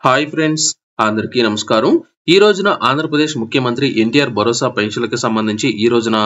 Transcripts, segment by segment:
Hi friends, అందరికీ నమస్కారం. ఈ రోజున ఆంధ్రప్రదేశ్ ముఖ్యమంత్రి ఎన్టీఆర్ భరోసా పెన్షన్లకు సంబంధించి ఈ రోజున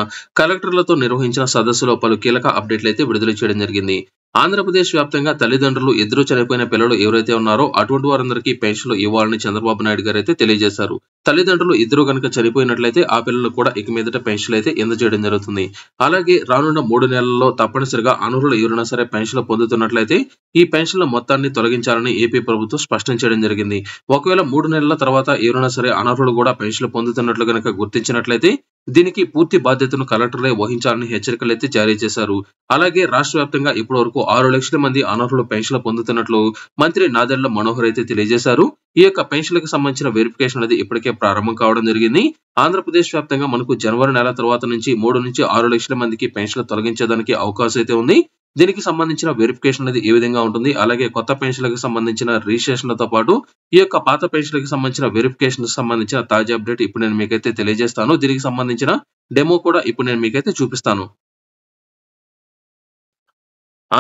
కలెక్టర్లతో నిర్వహించిన సదస్సులో పలు కీలక అప్డేట్లు అయితే విడుదల చేయడం జరిగింది. ఆంధ్రప్రదేశ్ వ్యాప్తంగా తల్లిదండ్రులు ఇద్దరు చనిపోయిన పిల్లలు ఎవరైతే ఉన్నారో అటువంటి వారందరికీ పెన్షన్లు ఇవ్వాలని చంద్రబాబు నాయుడు గారు అయితే తెలియజేశారు. తల్లిదండ్రులు ఇద్దరు కనుక చనిపోయినట్లయితే ఆ పిల్లలు కూడా ఇక మీదట పెన్షన్లు అయితే అందజేయడం జరుగుతుంది. అలాగే రానున్న 3 నెలల్లో తప్పనిసరిగా అనర్హులు ఎవరైనా సరే పెన్షన్లు పొందుతున్నట్లయితే ఈ పెన్షన్ల మొత్తాన్ని తొలగించాలని ఏపీ ప్రభుత్వం స్పష్టం చేయడం జరిగింది. ఒకవేళ 3 నెలల తర్వాత ఎవరైనా సరే అనర్హులు కూడా పెన్షన్లు పొందుతున్నట్లు గనక గుర్తించినట్లయితే దీనికి పూర్తి బాధ్యతను కలెక్టర్లే వహించాలని హెచ్చరికలు అయితే జారీ చేశారు. అలాగే రాష్ట్ర వ్యాప్తంగా ఇప్పటి వరకు 6 లక్షల మంది అనర్హులు పెన్షన్లు పొందుతున్నట్లు మంత్రి నాదెళ్ల మనోహర్ అయితే తెలియజేశారు. ఈ యొక్క పెన్షన్లకు సంబంధించిన వెరిఫికేషన్ అనేది ఇప్పటికే ప్రారంభం కావడం జరిగింది. ఆంధ్రప్రదేశ్ వ్యాప్తంగా మనకు జనవరి నెల తర్వాత నుంచి 3 నుంచి 6 లక్షల మందికి పెన్షన్లు తొలగించేదానికి అవకాశం అయితే ఉంది. దీనికి సంబంధించిన వెరిఫికేషన్ అనేది ఏ విధంగా ఉంటుంది, అలాగే కొత్త పెన్షన్లకు సంబంధించిన రిజిస్ట్రేషన్లతో పాటు ఈ యొక్క పాత పెన్షన్లకు సంబంధించిన వెరిఫికేషన్ సంబంధించిన తాజా అప్డేట్ ఇప్పుడు నేను మీకైతే తెలియజేస్తాను. దీనికి సంబంధించిన డెమో కూడా ఇప్పుడు నేను మీకైతే చూపిస్తాను.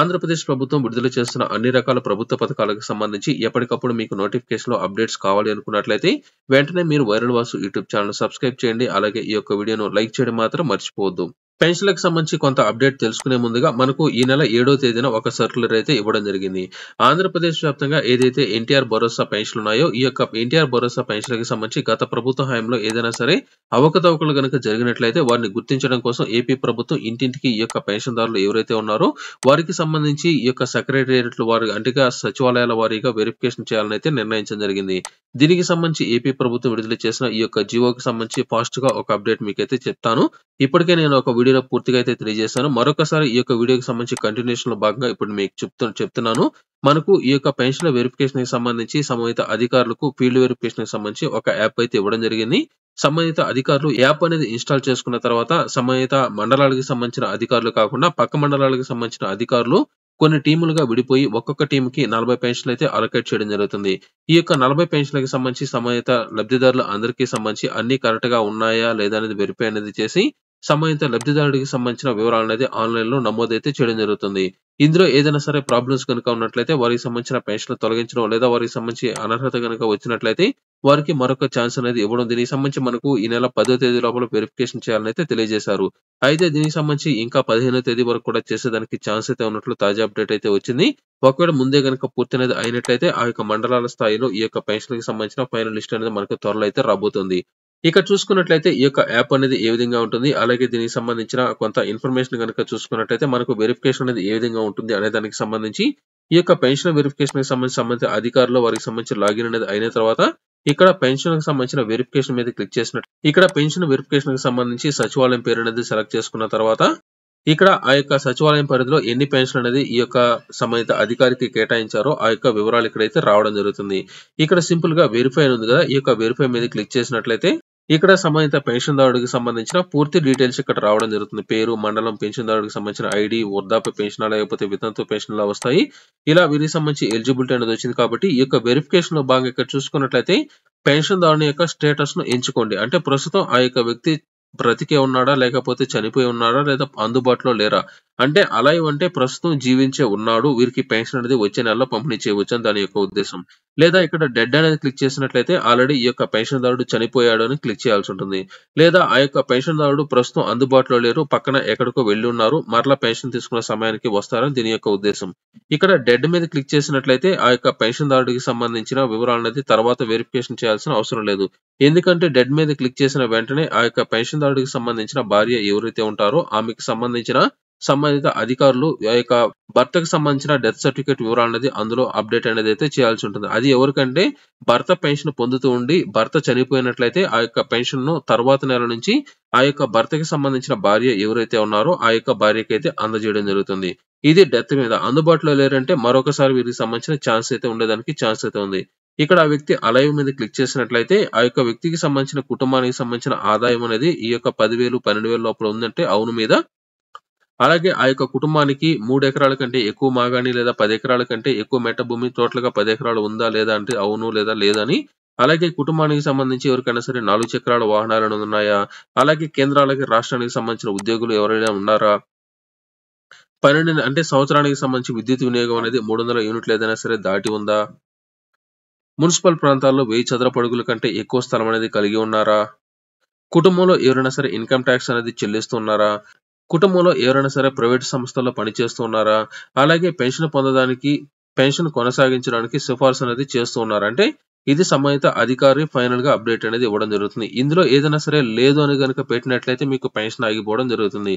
ఆంధ్రప్రదేశ్ ప్రభుత్వం విడుదల చేస్తున్న అన్ని రకాల ప్రభుత్వ పథకాలకు సంబంధించి ఎప్పటికప్పుడు మీకు నోటిఫికేషన్ అప్డేట్స్ కావాలి అనుకున్నట్లయితే వెంటనే మీరు viral Vasu YouTube channel subscribe చేయండి. అలాగే ఈ యొక్క వీడియోను లైక్ చేయడం మాత్రం మర్చిపోవద్దు. పెన్షన్లకు సంబంధించి కొంత అప్డేట్ తెలుసుకునే ముందుగా మనకు ఈ నెల 7వ తేదీన ఒక సర్క్యులర్ అయితే ఇవ్వడం జరిగింది. ఆంధ్రప్రదేశ్ వ్యాప్తంగా ఏదైతే ఎన్టీఆర్ భరోసా పెన్షన్లు ఉన్నాయో ఈ యొక్క ఎన్టీఆర్ భరోసా పెన్షన్లకు సంబంధించి గత ప్రభుత్వ హయాంలో ఏదైనా సరే అవకతవకలు గనుక జరిగినట్లయితే వారిని గుర్తించడం కోసం ఏపీ ప్రభుత్వం ఇంటింటికి ఈ యొక్క పెన్షన్దారులు ఎవరైతే ఉన్నారో వారికి సంబంధించి ఈ యొక్క సెక్రటేరియట్లు వారి అంటే సచివాలయాల వారీగా వెరిఫికేషన్ చేయాలని అయితే నిర్ణయించడం జరిగింది. దీనికి సంబంధించి ఏపీ ప్రభుత్వం విడుదల చేసిన ఈ యొక్క జియోకి సంబంధించి ఫాస్ట్ గా ఒక అప్డేట్ మీకైతే చెప్తాను. ఇప్పటికే నేను ఒక వీడియోలో పూర్తిగా అయితే తెలియజేశాను. మరొకసారి ఈ యొక్క వీడియోకి సంబంధించి కంటిన్యూషన్ లో భాగంగా ఇప్పుడు మీకు చెప్తున్నాను. మనకు ఈ యొక్క పెన్షన్ వెరిఫికేషన్ కి సంబంధించి సంబంధిత అధికారులకు ఫీల్డ్ వెరిఫికేషన్ కి సంబంధించి ఒక యాప్ అయితే ఇవ్వడం జరిగింది. సంబంధిత అధికారులు యాప్ అనేది ఇన్స్టాల్ చేసుకున్న తర్వాత సంబంధిత మండలాలకు సంబంధించిన అధికారులు కాకుండా పక్క మండలాలకు సంబంధించిన అధికారులు కొన్ని టీములుగా విడిపోయి ఒక్కొక్క టీంకి 40 పెన్షన్లు అయితే అలొకేట్ చేయడం జరుగుతుంది. ఈ యొక్క 40 పెన్షన్లకు సంబంధించి సంబంధిత లబ్ధిదారులు అందరికీ సంబంధించి అన్ని కరెక్ట్ గా ఉన్నాయా లేదా అనేది వెరిఫై అనేది చేసి సంబంధిత లబ్ధిదారుడికి సంబంధించిన వివరాలు అనేది ఆన్లైన్ లో నమోదైతే చేయడం జరుగుతుంది. ఇందులో ఏదైనా సరే ప్రాబ్లమ్స్ కనుక ఉన్నట్లయితే వారికి సంబంధించిన పెన్షన్లు తొలగించడం లేదా వారికి సంబంధించి అనర్హత కనుక వచ్చినట్లయితే వారికి మరొక ఛాన్స్ అనేది ఇవ్వడం. దీనికి సంబంధించి మనకు ఈ నెల 10వ తేదీ లోపల వెరిఫికేషన్ చేయాలని అయితే తెలియజేశారు. అయితే దీనికి సంబంధించి ఇంకా 15వ తేదీ వరకు కూడా చేసేదానికి ఛాన్స్ అయితే ఉన్నట్లు తాజా అప్డేట్ అయితే వచ్చింది. ఒకవేళ ముందే గనుక పూర్తి అనేది అయినట్లయితే ఆ యొక్క మండలాల స్థాయిలో ఈ యొక్క పెన్షన్లకు సంబంధించిన ఫైనల్ లిస్ట్ అనేది మనకు త్వరలో అయితే రాబోతుంది. ఇక చూసుకున్నట్లయితే ఈ యొక్క యాప్ అనేది ఏ విధంగా ఉంటుంది, అలాగే దీనికి సంబంధించిన కొంత ఇన్ఫర్మేషన్ కనుక చూసుకున్నట్లయితే మనకు వెరిఫికేషన్ అనేది ఏ విధంగా ఉంటుంది అనే దానికి సంబంధించి ఈ యొక్క పెన్షన్ వెరిఫికేషన్ కి సంబంధించిన అధికారులు వారికి సంబంధించిన లాగిన్ అనేది అయిన తర్వాత ఇక్కడ పెన్షన్ కి సంబంధించిన వెరిఫికేషన్ మీద క్లిక్ చేసినట్టు ఇక్కడ పెన్షన్ వెరిఫికేషన్ కి సంబంధించి సచివాలయం పేరు అనేది సెలెక్ట్ చేసుకున్న తర్వాత ఇక్కడ ఆ యొక్క సచివాలయం పరిధిలో ఎన్ని పెన్షన్ అనేది ఈ యొక్క సంబంధిత అధికారికి కేటాయించారో ఆ యొక్క వివరాలు ఇక్కడైతే రావడం జరుగుతుంది. ఇక్కడ సింపుల్ గా వెరిఫై ఉంది కదా, ఈ యొక్క వెరిఫై మీద క్లిక్ చేసినట్లయితే ఇక్కడ సంబంధిత పెన్షన్దారుడికి సంబంధించిన పూర్తి డీటెయిల్స్ ఇక్కడ రావడం జరుగుతుంది. పేరు, మండలం, పెన్షన్దారుడికి సంబంధించిన ఐడి, వృద్ధాప్య పెన్షన్ లేకపోతే వితంతు పెన్షన్లు వస్తాయి. ఇలా వీరికి సంబంధించి ఎలిజిబిలిటీ అనేది వచ్చింది కాబట్టి ఈ యొక్క వెరిఫికేషన్ లో భాగంగా ఇక్కడ చూసుకున్నట్లయితే పెన్షన్దారుని యొక్క స్టేటస్ ను ఎంచుకోండి. అంటే ప్రస్తుతం ఆ యొక్క వ్యక్తి బ్రతికే ఉన్నాడా, లేకపోతే చనిపోయి ఉన్నాడా, లేదా అందుబాటులో లేరా, అంటే అలైవ్ అంటే ప్రస్తుతం జీవించే ఉన్నాడు, వీరికి పెన్షన్ అనేది వచ్చే నెలలో పంపిణీ చేయవచ్చు అని దాని యొక్క ఉద్దేశం. లేదా ఇక్కడ డెడ్ అనేది క్లిక్ చేసినట్లయితే ఆల్రెడీ ఈ యొక్క పెన్షన్దారుడు చనిపోయాడు అని క్లిక్ చేయాల్సి ఉంటుంది. లేదా ఆ యొక్క పెన్షన్దారుడు ప్రస్తుతం అందుబాటులో లేరు, పక్కన ఎక్కడికో వెళ్ళి ఉన్నారు, మరలా పెన్షన్ తీసుకున్న సమయానికి వస్తారని దీని యొక్క ఉద్దేశం. ఇక్కడ డెడ్ మీద క్లిక్ చేసినట్లయితే ఆ యొక్క పెన్షన్దారుడికి సంబంధించిన వివరాలు అనేది తర్వాత వెరిఫికేషన్ చేయాల్సిన అవసరం లేదు. ఎందుకంటే డెడ్ మీద క్లిక్ చేసిన వెంటనే ఆ యొక్క పెన్షన్దారుడికి సంబంధించిన భార్య ఎవరైతే ఉంటారో ఆమెకు సంబంధించిన సంబంధిత అధికారులు ఆ యొక్క భర్తకు సంబంధించిన డెత్ సర్టిఫికేట్ వివరాలు అనేది అందులో అప్డేట్ అనేది అయితే చేయాల్సి ఉంటుంది. అది ఎవరికంటే భర్త పెన్షన్ పొందుతూ ఉండి భర్త చనిపోయినట్లయితే ఆ యొక్క పెన్షన్ ను తర్వాత నెల నుంచి ఆ యొక్క భర్తకి సంబంధించిన భార్య ఎవరైతే ఉన్నారో ఆ యొక్క భార్యకి అయితే అందజేయడం జరుగుతుంది. ఇది డెత్ మీద. అందుబాటులో లేరంటే మరొకసారి వీరికి సంబంధించిన ఛాన్స్ అయితే ఉండేదానికి ఛాన్స్ అయితే ఉంది. ఇక్కడ ఆ వ్యక్తి అలైవ్ మీద క్లిక్ చేసినట్లయితే ఆ యొక్క వ్యక్తికి సంబంధించిన కుటుంబానికి సంబంధించిన ఆదాయం అనేది ఈ యొక్క 10,000, 12,000 లోపల ఉందంటే అవును మీద, అలాగే ఆ యొక్క కుటుంబానికి 3 ఎకరాల కంటే ఎక్కువ మాగాణి లేదా 10 ఎకరాల కంటే ఎక్కువ మెట్ట భూమి టోటల్ గా 10 ఎకరాలు ఉందా లేదా అంటే అవును లేదా లేదని, అలాగే కుటుంబానికి సంబంధించి ఎవరికైనా సరే 4 చక్రాల వాహనాలు ఉన్నాయా, అలాగే కేంద్రాలకి రాష్ట్రానికి సంబంధించిన ఉద్యోగులు ఎవరైనా ఉన్నారా, 12 అంటే సంవత్సరానికి సంబంధించి విద్యుత్ వినియోగం అనేది 300 యూనిట్లు ఏదైనా సరే దాటి ఉందా, మున్సిపల్ ప్రాంతాల్లో 1000 చదరపు అడుగుల కంటే ఎక్కువ స్థలం అనేది కలిగి ఉన్నారా? కుటుంబంలో ఎవరైనా సరే ఇన్కమ్ ట్యాక్స్ అనేది చెల్లిస్తున్నారా? కుటుంబంలో ఎవరైనా సరే ప్రైవేట్ సంస్థల్లో పనిచేస్తున్నారా? అలాగే పెన్షన్ కొనసాగించడానికి సిఫార్సు అనేది చేస్తూ ఉన్నారు. అంటే ఇది సంబంధిత అధికారి ఫైనల్ గా అప్డేట్ అనేది ఇవ్వడం జరుగుతుంది. ఇందులో ఏదైనా సరే లేదు అని గనుక పెట్టినట్లయితే మీకు పెన్షన్ ఆగిపోవడం జరుగుతుంది.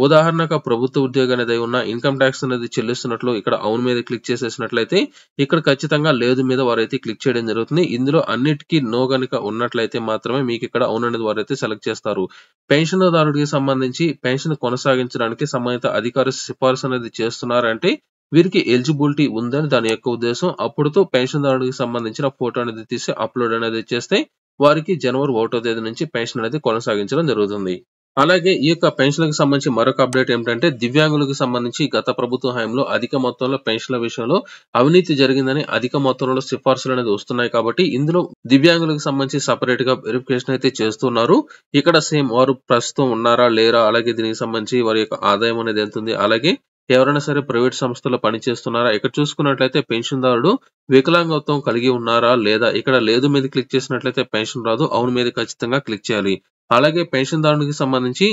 ఉదాహరణకు ప్రభుత్వ ఉద్యోగం అనేది ఉన్న ఇన్కమ్ ట్యాక్స్ అనేది చెల్లిస్తున్నట్లు ఇక్కడ అవును మీద క్లిక్ చేసేసినట్లయితే ఇక్కడ ఖచ్చితంగా లేదు మీద వారైతే క్లిక్ చేయడం జరుగుతుంది. ఇందులో అన్నిటికీ నో గనుక ఉన్నట్లయితే మాత్రమే మీకు ఇక్కడ అవును అనేది వారైతే సెలెక్ట్ చేస్తారు. పెన్షన్దారుడికి సంబంధించి పెన్షన్ కొనసాగించడానికి సంబంధిత అధికారి సిఫార్సు అనేది చేస్తున్నారంటే వీరికి ఎలిజిబిలిటీ ఉందని దాని యొక్క ఉద్దేశం. అప్పుడుతో పెన్షన్దారుడికి సంబంధించిన ఫోటో అనేది తీసి అప్లోడ్ అనేది చేస్తే వారికి జనవరి 1వ తేదీ నుంచి పెన్షన్ అనేది కొనసాగించడం జరుగుతుంది. అలాగే ఈ యొక్క పెన్షన్లకు సంబంధించి మరొక అప్డేట్ ఏమిటంటే దివ్యాంగులకు సంబంధించి గత ప్రభుత్వ హయాంలో అధిక మొత్తంలో పెన్షన్ల విషయంలో అవినీతి జరిగిందని అధిక మొత్తంలో సిఫార్సులు అనేది వస్తున్నాయి కాబట్టి ఇందులో దివ్యాంగులకు సంబంధించి సపరేట్ గా వెరిఫికేషన్ అయితే చేస్తున్నారు. ఇక్కడ సేమ్ వారు ప్రస్తుతం ఉన్నారా లేరా, అలాగే దీనికి సంబంధించి వారి యొక్క ఆదాయం అనేది ఎంత ఉంది, అలాగే ఎవరైనా సరే ప్రైవేట్ సంస్థల్లో పనిచేస్తున్నారా, ఇక్కడ చూసుకున్నట్లయితే పెన్షన్దారుడు వికలాంగత్వం కలిగి ఉన్నారా లేదా, ఇక్కడ లేదు మీద క్లిక్ చేసినట్లయితే పెన్షన్ రాదు, అవును మీద ఖచ్చితంగా క్లిక్ చేయాలి. అలాగే పెన్షన్దారునికి సంబంధించి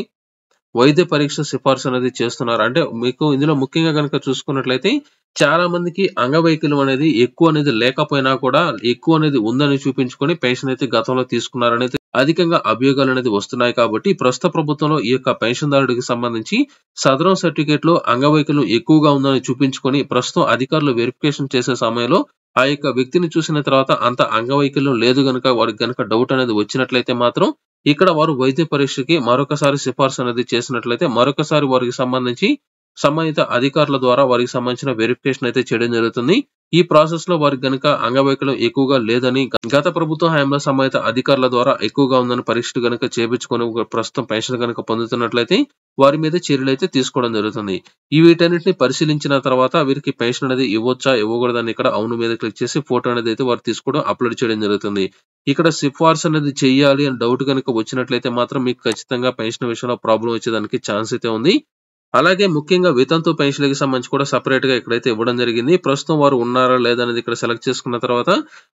వైద్య పరీక్ష సిఫార్సు అనేది చేస్తున్నారు. అంటే మీకు ఇందులో ముఖ్యంగా కనుక చూసుకున్నట్లయితే చాలా మందికి అంగవైకల్యం అనేది ఎక్కువ అనేది లేకపోయినా కూడా ఎక్కువ అనేది ఉందని చూపించుకొని పెన్షన్ అయితే గతంలో తీసుకున్నారనేది అధికంగా అభియోగాలు అనేది వస్తున్నాయి. కాబట్టి ప్రస్తుత ప్రభుత్వంలో ఈ యొక్క పెన్షన్దారుడికి సంబంధించి సదరం సర్టిఫికేట్ లో అంగవైకల్యం ఎక్కువగా ఉందని చూపించుకొని ప్రస్తుతం అధికారులు వెరిఫికేషన్ చేసే సమయంలో ఆ యొక్క వ్యక్తిని చూసిన తర్వాత అంత అంగవైకల్యం లేదు గనుక వారికి గనుక డౌట్ అనేది వచ్చినట్లయితే మాత్రం ఇక్కడ వారు వైద్య పరీక్షకి మరొకసారి సిఫార్సు అనేది చేసినట్లయితే మరొకసారి వారికి సంబంధించి సంబంధిత అధికారుల ద్వారా వారికి సంబంధించిన వెరిఫికేషన్ అయితే చేయడం జరుగుతుంది. ఈ ప్రాసెస్ లో వారికి గనుక అంగవైకల్యం ఎక్కువగా లేదని గత ప్రభుత్వ హయాంలో సంబంధిత అధికారుల ద్వారా ఎక్కువగా ఉందని పరీక్షలు గనుక చేపించుకొని ప్రస్తుతం పెన్షన్ గనుక పొందుతున్నట్లయితే వారి మీద చర్యలు అయితే తీసుకోవడం జరుగుతుంది. ఈ వీటన్నిటిని పరిశీలించిన తర్వాత వీరికి పెన్షన్ అనేది ఇవ్వచ్చా ఇవ్వకూడదని ఇక్కడ అవును మీద క్లిక్ చేసి ఫోటో అనేది అయితే వారు తీసుకోవడం అప్లోడ్ చేయడం జరుగుతుంది. ఇక్కడ సిఫార్సు అనేది చెయ్యాలి అని డౌట్ కనుక వచ్చినట్లయితే మాత్రం మీకు ఖచ్చితంగా పెన్షన్ విషయంలో ప్రాబ్లం వచ్చేదానికి ఛాన్స్ అయితే ఉంది. అలాగే ముఖ్యంగా వితంతు పెన్షన్లకు సంబంధించి కూడా సపరేట్ గా ఇక్కడైతే ఇవ్వడం జరిగింది. ప్రస్తుతం వారు ఉన్నారా లేదా అనేది ఇక్కడ సెలెక్ట్ చేసుకున్న తర్వాత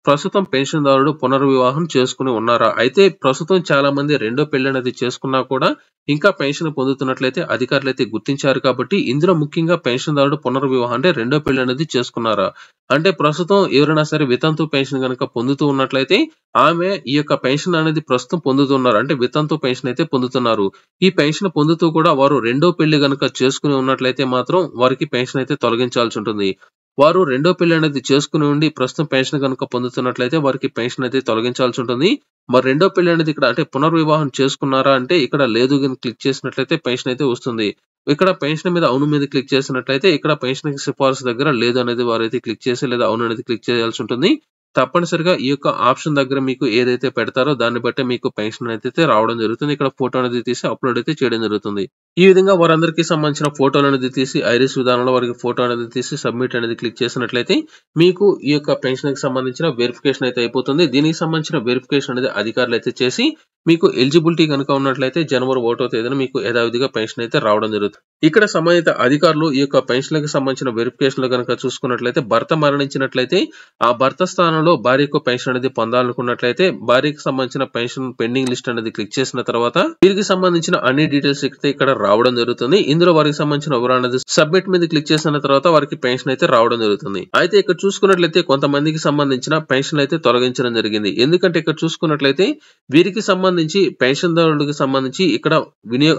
ప్రస్తుతం పెన్షన్దారుడు పునర్వివాహం చేసుకుని ఉన్నారా, అయితే ప్రస్తుతం చాలా మంది రెండో పెళ్లి అనేది చేసుకున్నా కూడా ఇంకా పెన్షన్ పొందుతున్నట్లయితే అధికారులు అయితే గుర్తించారు. కాబట్టి ఇందులో ముఖ్యంగా పెన్షన్దారుడు పునర్వివాహం అంటే రెండో పెళ్లి అనేది చేసుకున్నారా, అంటే ప్రస్తుతం ఎవరైనా సరే వితంతు పెన్షన్ కనుక పొందుతూ ఉన్నట్లయితే ఆమె ఈ యొక్క పెన్షన్ అనేది ప్రస్తుతం పొందుతున్నారు, అంటే వితంతు పెన్షన్ అయితే పొందుతున్నారు. ఈ పెన్షన్ పొందుతూ కూడా వారు రెండో పెళ్లి గనుక చేసుకుని ఉన్నట్లయితే మాత్రం వారికి పెన్షన్ అయితే తొలగించాల్సి ఉంటుంది. వారు రెండో పెళ్లి అనేది చేసుకుని ఉండి ప్రస్తుతం పెన్షన్ కనుక పొందుతున్నట్లయితే వారికి పెన్షన్ అయితే తొలగించాల్సి ఉంటుంది. మరి రెండో పెళ్లి అనేది ఇక్కడ అంటే పునర్వివాహం చేసుకున్నారా అంటే ఇక్కడ లేదు అని క్లిక్ చేసినట్లయితే పెన్షన్ అయితే వస్తుంది. ఇక్కడ పెన్షన్ మీద అవును మీద క్లిక్ చేసినట్లయితే ఇక్కడ పెన్షన్ సిఫార్సు దగ్గర లేదు అనేది వారైతే క్లిక్ చేసి లేదా అవును అనేది క్లిక్ చేయాల్సి ఉంటుంది. తప్పనిసరిగా ఈ యొక్క ఆప్షన్ దగ్గర మీకు ఏదైతే పెడతారో దాన్ని బట్టి మీకు పెన్షన్ అయితే రావడం జరుగుతుంది. ఇక్కడ ఫోటో అనేది తీసి అప్లోడ్ అయితే చేయడం జరుగుతుంది. ఈ విధంగా వారందరికీ సంబంధించిన ఫోటోలు అనేది తీసి ఐరిస్ విధానంలో వారికి ఫోటో అనేది తీసి సబ్మిట్ అనేది క్లిక్ చేసినట్లయితే మీకు ఈ యొక్క పెన్షన్ కి సంబంధించిన వెరిఫికేషన్ అయితే అయిపోతుంది. దీనికి సంబంధించిన వెరిఫికేషన్ అనేది అధికారులు అయితే చేసి మీకు ఎలిజిబిలిటీ కనుక ఉన్నట్లయితే జనవరి 1వ తేదీన మీకు యథావిధిగా పెన్షన్ అయితే రావడం జరుగుతుంది. ఇక్కడ సంబంధిత అధికారులు ఈ యొక్క పెన్షన్లకు సంబంధించిన వెరిఫికేషన్ లో కనుక చూసుకున్నట్లయితే భర్త మరణించినట్లయితే ఆ భర్త స్థానంలో భార్యకు పెన్షన్ అనేది పొందాలనుకున్నట్లయితే భార్యకు సంబంధించిన పెన్షన్ పెండింగ్ లిస్ట్ అనేది క్లిక్ చేసిన తర్వాత వీరికి సంబంధించిన అన్ని డీటెయిల్స్ అయితే ఇక్కడ రావడం జరుగుతుంది. ఇందులో వారికి సంబంధించిన వివరణ అనేది సబ్మిట్ మీద క్లిక్ చేసిన తర్వాత వారికి పెన్షన్ అయితే రావడం జరుగుతుంది. అయితే ఇక్కడ చూసుకున్నట్లయితే కొంతమందికి సంబంధించిన పెన్షన్ అయితే తొలగించడం జరిగింది. ఎందుకంటే ఇక్కడ చూసుకున్నట్లయితే వీరికి సంబంధించి పెన్షన్దారులకు సంబంధించి ఇక్కడ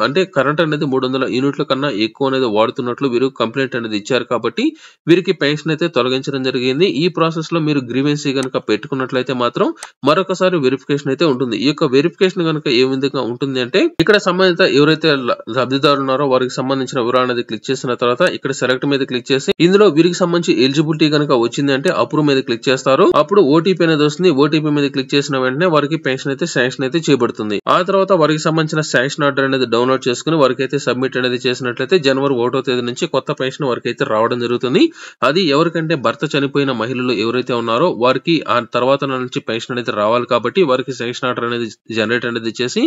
అంటే కరెంట్ అనేది 300 యూనిట్ల కన్నా ఎక్కువ అనేది వాడుతున్నట్లు వీరు కంప్లైంట్ అనేది ఇచ్చారు. కాబట్టి వీరికి పెన్షన్ అయితే తొలగించడం జరిగింది. ఈ ప్రాసెస్ లో మీరు గ్రీవెన్సీ కనుక పెట్టుకున్నట్లయితే మాత్రం మరొకసారి వెరిఫికేషన్ అయితే ఉంటుంది. ఈ యొక్క వెరిఫికేషన్ కనుక ఏ విధంగా ఉంటుంది అంటే ఇక్కడ సంబంధిత ఎవరైతే లబ్ధిదారులు ఉన్నారో వారికి సంబంధించిన వివరణ అనేది క్లిక్ చేసిన తర్వాత ఇక్కడ సెలెక్ట్ మీద క్లిక్ చేసి ఇందులో వీరికి సంబంధించి ఎలిజిబిలిటీ కనుక వచ్చింది అంటే అప్రూవ్ మీద క్లిక్ చేస్తారు. అప్పుడు ఓటీపీ అనేది వస్తుంది. ఓటీపీ మీద క్లిక్ చేసిన వెంటనే వారికి పెన్షన్ అయితే శాంక్షన్ అయితే చేయబడుతుంది. చేయబడుతుంది. ఆ తర్వాత వారికి సంబంధించిన శాంక్షన్ ఆర్డర్ అనేది డౌన్లోడ్ చేసుకుని వారికైతే సబ్మిట్ అనేది చేసినట్లయితే జనవరి 1వ తేదీ నుంచి కొత్త పెన్షన్ వారికైతే రావడం జరుగుతుంది. అది ఎవరికంటే భర్త చనిపోయిన మహిళలు ఎవరైతే ఉన్నారో వారికి ఆ తర్వాత నుంచి పెన్షన్ అనేది రావాలి కాబట్టి వారికి శాంక్షన్ ఆర్డర్ అనేది జనరేట్ అనేది చేసి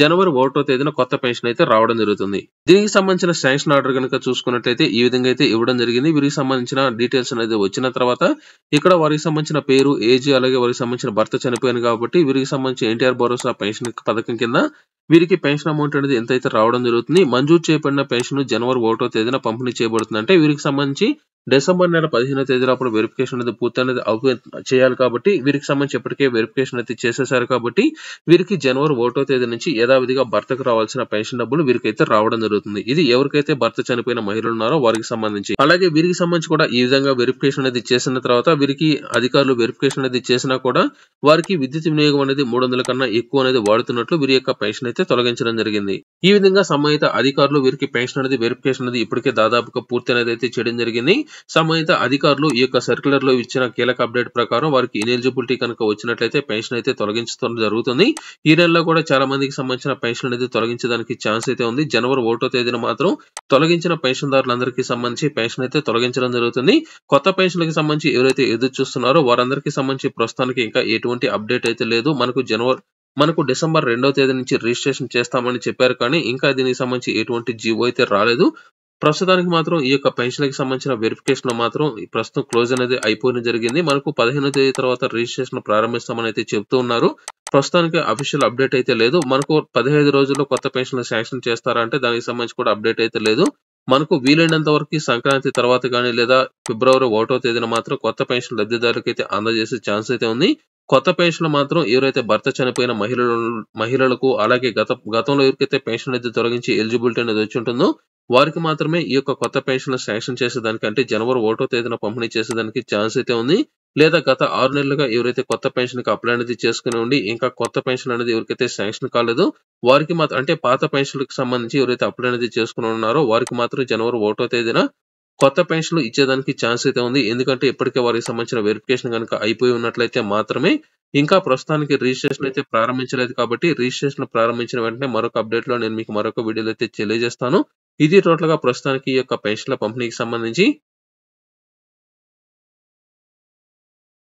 జనవరి 1వ తేదీన కొత్త పెన్షన్ అయితే రావడం జరుగుతుంది. దీనికి సంబంధించిన శాంక్షన్ ఆర్డర్ కనుక చూసుకున్నట్లయితే ఈ విధంగా అయితే ఇవ్వడం జరిగింది. వీరికి సంబంధించిన డీటెయిల్స్ అనేది వచ్చిన తర్వాత ఇక్కడ వారికి సంబంధించిన పేరు, ఏజ్, అలాగే వారికి సంబంధించిన భర్త చనిపోయాను కాబట్టి వీరికి సంబంధించి ఎన్టీఆర్ భరోసా పెన్షన్ పథకం కింద వీరికి పెన్షన్ అమౌంట్ అనేది ఎంతైతే రావడం జరుగుతుంది. మంజూరు చేయబడిన పెన్షన్ జనవరి 1వ తేదీన పంపిణీ చేయబడుతుంది. అంటే వీరికి సంబంధించి డిసెంబర్ నెల 15వ తేదీ లోపల వెరిఫికేషన్ అనేది పూర్తి అనేది చేయాలి కాబట్టి వీరికి సంబంధించి ఇప్పటికే వెరిఫికేషన్ అయితే చేసేసారు కాబట్టి వీరికి జనవరి 1వ తేదీ నుంచి యథావిధిగా భర్తకు రావాల్సిన పెన్షన్ డబ్బులు వీరికైతే రావడం జరుగుతుంది. ఇది ఎవరికైతే భర్త చనిపోయిన మహిళలు ఉన్నారో వారికి సంబంధించి. అలాగే వీరికి సంబంధించి కూడా ఈ విధంగా వెరిఫికేషన్ అనేది చేసిన తర్వాత వీరికి అధికారులు వెరిఫికేషన్ అనేది చేసినా కూడా వారికి విద్యుత్ వినియోగం అనేది 300 కన్నా ఎక్కువ అనేది వాడుతున్నట్లు వీరి యొక్క పెన్షన్ అయితే తొలగించడం జరిగింది. ఈ విధంగా సంబంధిత అధికారులు వీరికి పెన్షన్ అనేది వెరిఫికేషన్ అనేది ఇప్పటికే దాదాపుగా పూర్తి అనేది అయితే చేయడం జరిగింది. సంబంధిత అధికారులు ఈ యొక్క సర్క్యులర్ లో ఇచ్చిన కీలక అప్డేట్ ప్రకారం వారికి ఇనెలిజిబిలిటీ కనుక వచ్చినట్లయితే పెన్షన్ అయితే తొలగించడం జరుగుతుంది. ఈ నెలలో కూడా చాలా మందికి సంబంధించిన పెన్షన్ అనేది తొలగించడానికి ఛాన్స్ అయితే ఉంది. జనవరి 1వ తేదీన మాత్రం తొలగించిన పెన్షన్దారులందరికీ సంబంధించి పెన్షన్ అయితే తొలగించడం జరుగుతుంది. కొత్త పెన్షన్లకు సంబంధించి ఎవరైతే ఎదురు చూస్తున్నారో వారందరికీ సంబంధించి ప్రస్తుతానికి ఇంకా ఎటువంటి అప్డేట్ అయితే లేదు. మనకు డిసెంబర్ 2వ తేదీ నుంచి రిజిస్ట్రేషన్ చేస్తామని చెప్పారు కానీ ఇంకా దీనికి సంబంధించి ఎటువంటి జీవో అయితే రాలేదు. ప్రస్తుతానికి మాత్రం ఈ యొక్క పెన్షన్‌కి సంబంధించిన వెరిఫికేషన్ మాత్రం ప్రస్తుతం క్లోజ్ అనేది అయిపోవడం జరిగింది. మనకు 15వ తేదీ తర్వాత రిజిస్ట్రేషన్ ప్రారంభిస్తామని అయితే చెప్తూ ఉన్నారు. ప్రస్తుతానికి అఫీషియల్ అప్డేట్ అయితే లేదు. మనకు 15 రోజుల్లో కొత్త పెన్షన్‌లు శాంక్షన్ చేస్తారా అంటే దానికి సంబంధించి కూడా అప్డేట్ అయితే లేదు. మనకు వీలైనంత వరకు సంక్రాంతి తర్వాత గానీ లేదా ఫిబ్రవరి 1వ తేదీన మాత్రం కొత్త పెన్షన్ లబ్ధిదారులకైతే అందజేసే ఛాన్స్ అయితే ఉంది. కొత్త పెన్షన్‌లు మాత్రం ఎవరైతే భర్త చనిపోయిన మహిళలకు అలాగే గతంలో ఎవరికైతే పెన్షన్ అనేది తొలగించి ఎలిజిబిలిటీ అనేది వచ్చి ఉంటుందో వారికి మాత్రమే ఈ యొక్క కొత్త పెన్షన్‌లు శాంక్షన్ చేసేదానికి అంటే జనవరి 1వ తేదీన పంపిణీ చేసేదానికి ఛాన్స్ అయితే ఉంది. లేదా గత 6 నెలలుగా ఎవరైతే కొత్త పెన్షన్‌కి అప్లై అనేది చేసుకుని ఉండి ఇంకా కొత్త పెన్షన్ అనేది ఎవరికైతే శాంక్షన్ కాలేదో వారికి మాత్రం అంటే పాత పెన్షన్‌లకు సంబంధించి ఎవరైతే అప్లై అనేది చేసుకుని ఉన్నారో వారికి మాత్రం జనవరి 1వ తేదీన కొత్త పెన్షన్‌లు ఇచ్చేదానికి ఛాన్స్ అయితే ఉంది. ఎందుకంటే ఇప్పటికే వారికి సంబంధించిన వెరిఫికేషన్ గనుక అయిపోయి ఉన్నట్లయితే మాత్రమే ఇంకా ప్రస్తుతానికి రిజిస్ట్రేషన్ అయితే ప్రారంభించలేదు కాబట్టి రిజిస్ట్రేషన్ ప్రారంభించిన వెంటనే మరొక అప్డేట్‌లో నేను మీకు మరొక వీడియోలో అయితే తెలియజేస్తాను. ఇది టోటల్‌గా ప్రస్తుతానికి ఈ యొక్క పెన్షన్‌ల పంపిణీకి సంబంధించి